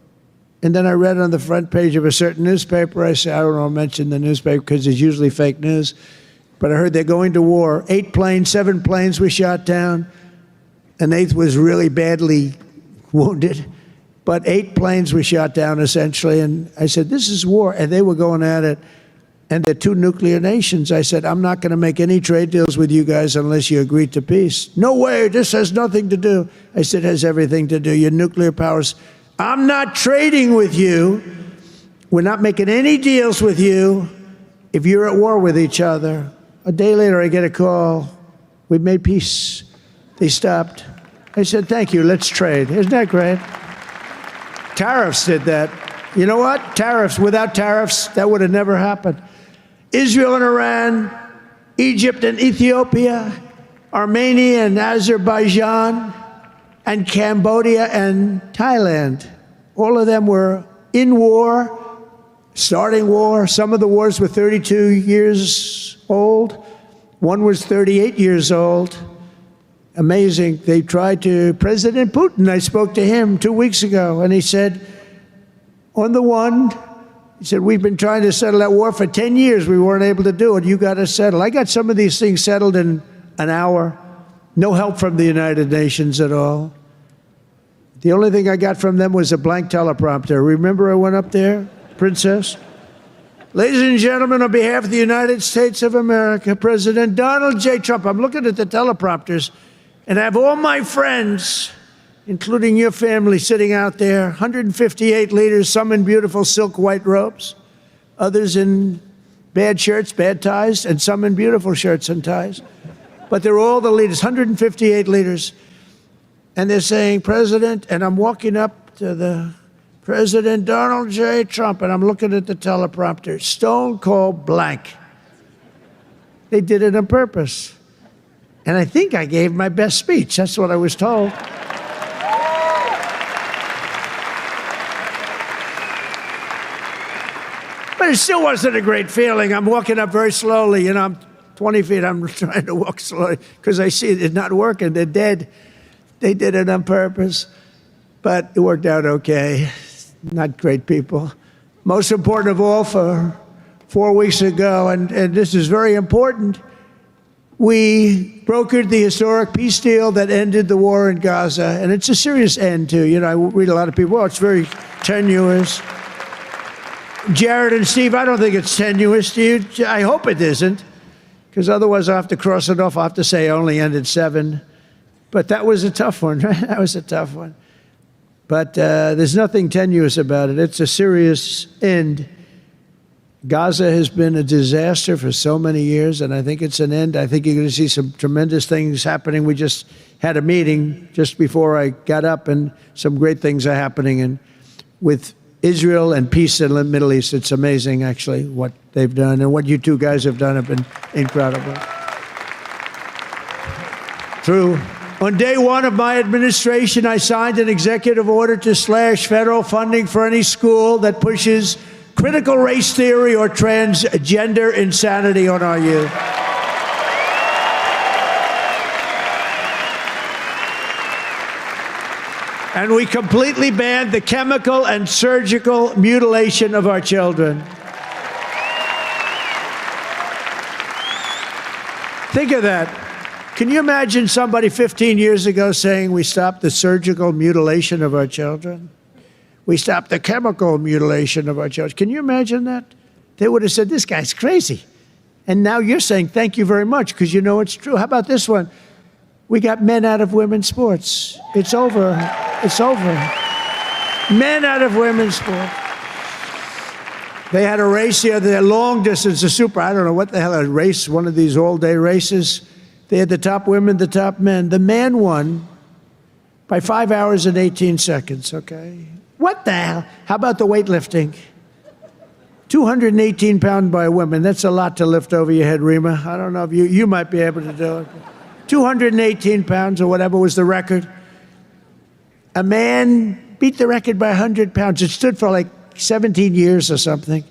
And then I read on the front page of a certain newspaper, I said, I don't want to mention the newspaper because it's usually fake news, but I heard they're going to war. 8 planes, 7 planes were shot down. An 8th was really badly wounded, but 8 planes were shot down essentially. And I said, this is war. And they were going at it. And they're 2 nuclear nations. I said, I'm not going to make any trade deals with you guys unless you agree to peace. No way, this has nothing to do. I said, it has everything to do. Your nuclear powers. I'm not trading with you. We're not making any deals with you if you're at war with each other. A day later, I get a call. We've made peace. They stopped. I said, thank you, let's trade. Isn't that great? Tariffs did that. You know what? Tariffs. Without tariffs, that would have never happened. Israel and Iran, Egypt and Ethiopia, Armenia and Azerbaijan, and Cambodia and Thailand. All of them were in war, starting war. Some of the wars were 32 years old. One was 38 years old. Amazing. They tried to, President Putin, I spoke to him 2 weeks ago, and he said, on the one, he said, we've been trying to settle that war for 10 years. We weren't able to do it. You got to settle. I got some of these things settled in an hour. No help from the United Nations at all. The only thing I got from them was a blank teleprompter. Remember I went up there, Princess? Ladies and gentlemen, on behalf of the United States of America, President Donald J. Trump, I'm looking at the teleprompters, and I have all my friends, including your family, sitting out there, 158 leaders, some in beautiful silk white robes, others in bad shirts, bad ties, and some in beautiful shirts and ties. But they're all the leaders, 158 leaders. And they're saying, President, and I'm walking up to the President Donald J. Trump, and I'm looking at the teleprompter, stone cold blank. They did it on purpose. And I think I gave my best speech. That's what I was told. But it still wasn't a great feeling. I'm walking up very slowly. You know, I'm 20 feet. I'm trying to walk slowly because I see it's not working. They're dead. They did it on purpose. But it worked out okay. Not great people. Most important of all, for 4 weeks ago, and this is very important, we brokered the historic peace deal that ended the war in Gaza. And it's a serious end, too. You know, I read a lot of people, oh, it's very tenuous. Jared and Steve, I don't think it's tenuous, do you? I hope it isn't, because otherwise I'll have to cross it off. I'll have to say I only ended 7. But that was a tough one, right? That was a tough one. But there's nothing tenuous about it. It's a serious end. Gaza has been a disaster for so many years, and I think it's an end. I think you're going to see some tremendous things happening. We just had a meeting just before I got up, and some great things are happening. And with Israel and peace in the Middle East, it's amazing, actually, what they've done. And what you two guys have done have been incredible. True. On day 1 of my administration, I signed an executive order to slash federal funding for any school that pushes critical race theory or transgender insanity on our youth. And we completely banned the chemical and surgical mutilation of our children. Think of that. Can you imagine somebody 15 years ago saying we stopped the surgical mutilation of our children? We stopped the chemical mutilation of our children. Can you imagine that? They would have said, this guy's crazy. And now you're saying, thank you very much, because you know it's true. How about this one? We got men out of women's sports. It's over. It's over. Men out of women's sports. They had a race the other day, long distance, I don't know what the hell, a race, one of these all-day races. They had the top women, the top men. The man won by 5 hours and 18 seconds, okay? What the hell? How about the weightlifting? 218 pounds by women. That's a lot to lift over your head, Rima. I don't know if you might be able to do it. 218 pounds or whatever was the record. A man beat the record by 100 pounds. It stood for like 17 years or something.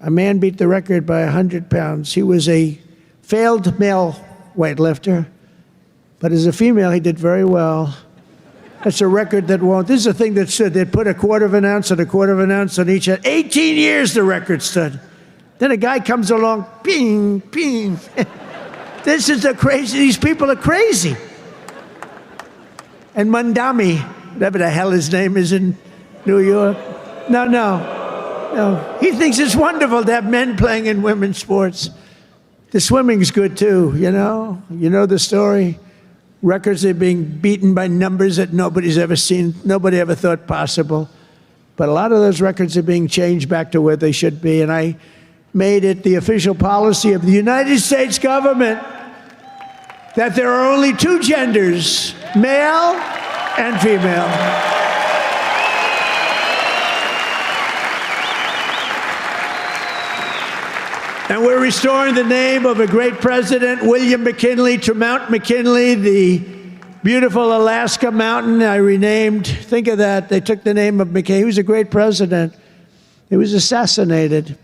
A man beat the record by 100 pounds. He was a failed male weightlifter, but as a female, he did very well. That's a record that won't. This is a thing that stood. They'd put a quarter of an ounce and a quarter of an ounce on each. 18 years the record stood. Then a guy comes along, ping, ping. This is a crazy. These people are crazy. And Mandami, whatever the hell his name is in New York. No. He thinks it's wonderful to have men playing in women's sports. The swimming's good too, you know? You know the story? Records are being beaten by numbers that nobody's ever seen, nobody ever thought possible. But a lot of those records are being changed back to where they should be, and I made it the official policy of the United States government that there are only two genders, male and female. And we're restoring the name of a great president, William McKinley, to Mount McKinley, the beautiful Alaska mountain I renamed. Think of that. They took the name of McKinley. He was a great president. He was assassinated.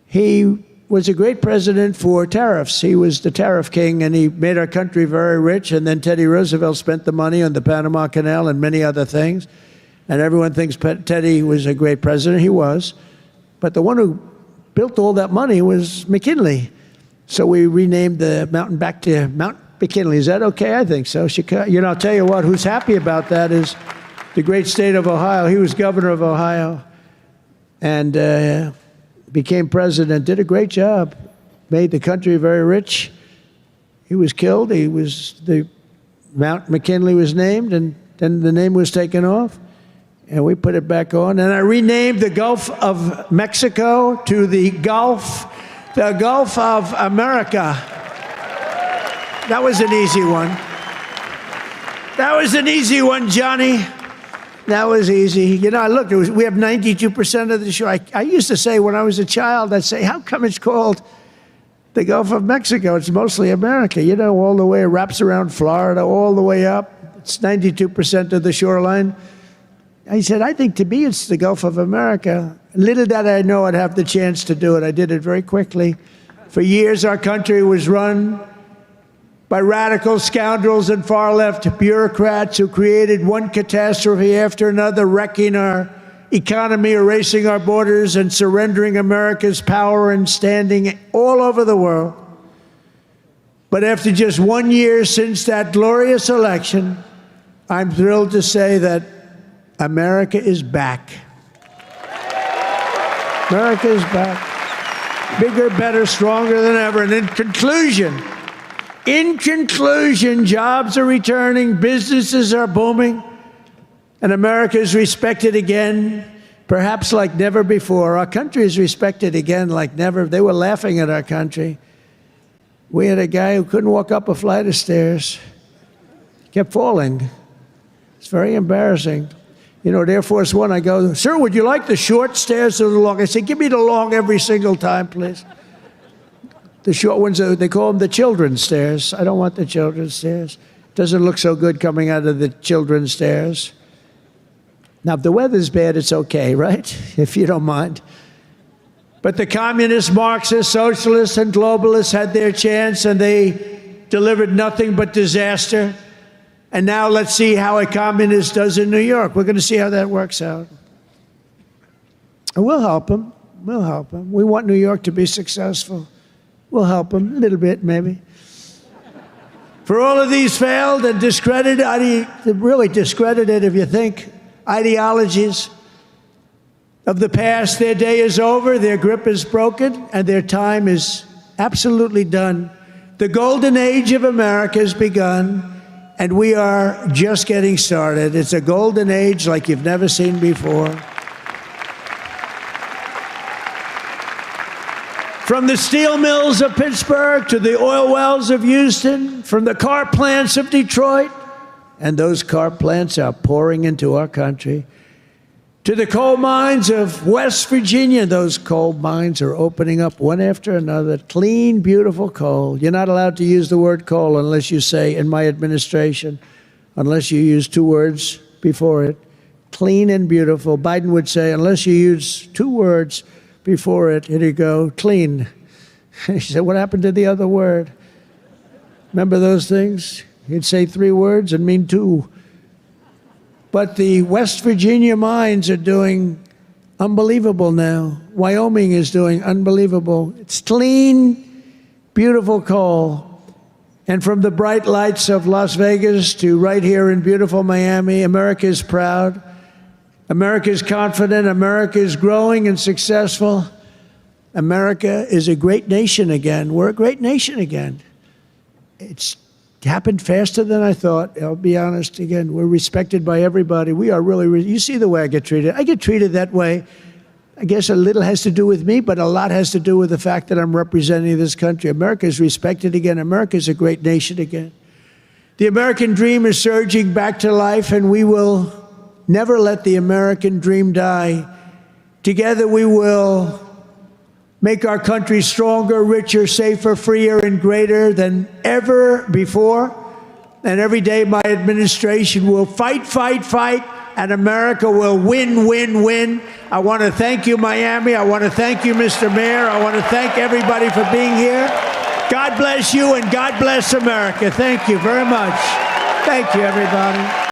He was a great president for tariffs. He was the tariff king, and he made our country very rich. And then Teddy Roosevelt spent the money on the Panama Canal and many other things. And everyone thinks Teddy was a great president. He was. But the one who built all that money was McKinley. So we renamed the mountain back to Mount McKinley. Is that okay? I think so. You know, I'll tell you what, who's happy about that is the great state of Ohio. He was governor of Ohio and became president, did a great job, made the country very rich. He was killed. Mount McKinley was named, and then the name was taken off. And we put it back on. And I renamed the Gulf of Mexico to the Gulf of America. That was an easy one. That was an easy one, Johnny. That was easy. You know, look, we have 92% of the shore. I used to say when I was a child, I'd say, how come it's called the Gulf of Mexico? It's mostly America. You know, all the way, it wraps around Florida, all the way up. It's 92% of the shoreline. I said, I think to me it's the Gulf of America. Little did I know I'd have the chance to do it. I did it very quickly. For years, our country was run by radical scoundrels and far-left bureaucrats who created one catastrophe after another, wrecking our economy, erasing our borders, and surrendering America's power and standing all over the world. But after just 1 year since that glorious election, I'm thrilled to say that America is back. America is back. Bigger, better, stronger than ever. And in conclusion, jobs are returning, businesses are booming, and America is respected again, perhaps like never before. Our country is respected again like never. They were laughing at our country. We had a guy who couldn't walk up a flight of stairs, kept falling. It's very embarrassing. You know, at Air Force One, I go, sir, would you like the short stairs or the long? I say, give me the long every single time, please. The short ones, they call them the children's stairs. I don't want the children's stairs. Doesn't look so good coming out of the children's stairs. Now, if the weather's bad, it's okay, right? If you don't mind. But the communists, Marxists, socialists, and globalists had their chance, and they delivered nothing but disaster. And now let's see how a communist does in New York. We're going to see how that works out. And we'll help them. We'll help them. We want New York to be successful. We'll help them a little bit, maybe. For all of these failed and discredited, really discredited if you think, ideologies of the past, their day is over, their grip is broken, and their time is absolutely done. The golden age of America has begun, and we are just getting started. It's a golden age like you've never seen before. From the steel mills of Pittsburgh to the oil wells of Houston, from the car plants of Detroit, and those car plants are pouring into our country, to the coal mines of West Virginia, those coal mines are opening up one after another. Clean, beautiful coal. You're not allowed to use the word coal unless you say, in my administration, unless you use 2 words before it. Clean and beautiful. Biden would say, unless you use 2 words before it, here you go, clean. He said, what happened to the other word? Remember those things? He'd say 3 words and mean 2. But the West Virginia mines are doing unbelievable now. Wyoming is doing unbelievable. It's clean, beautiful coal. And from the bright lights of Las Vegas to right here in beautiful Miami, America is proud. America is confident. America is growing and successful. America is a great nation again. We're a great nation again. It's happened faster than I thought. I'll be honest again. We're respected by everybody. We are really, you see the way I get treated. I get treated that way. I guess a little has to do with me, but a lot has to do with the fact that I'm representing this country. America is respected again. America is a great nation again. The American dream is surging back to life, and we will never let the American dream die. Together we will make our country stronger, richer, safer, freer, and greater than ever before. And every day my administration will fight, fight, fight, and America will win, win, win. I want to thank you, Miami. I want to thank you, Mr. Mayor. I want to thank everybody for being here. God bless you, and God bless America. Thank you very much. Thank you, everybody.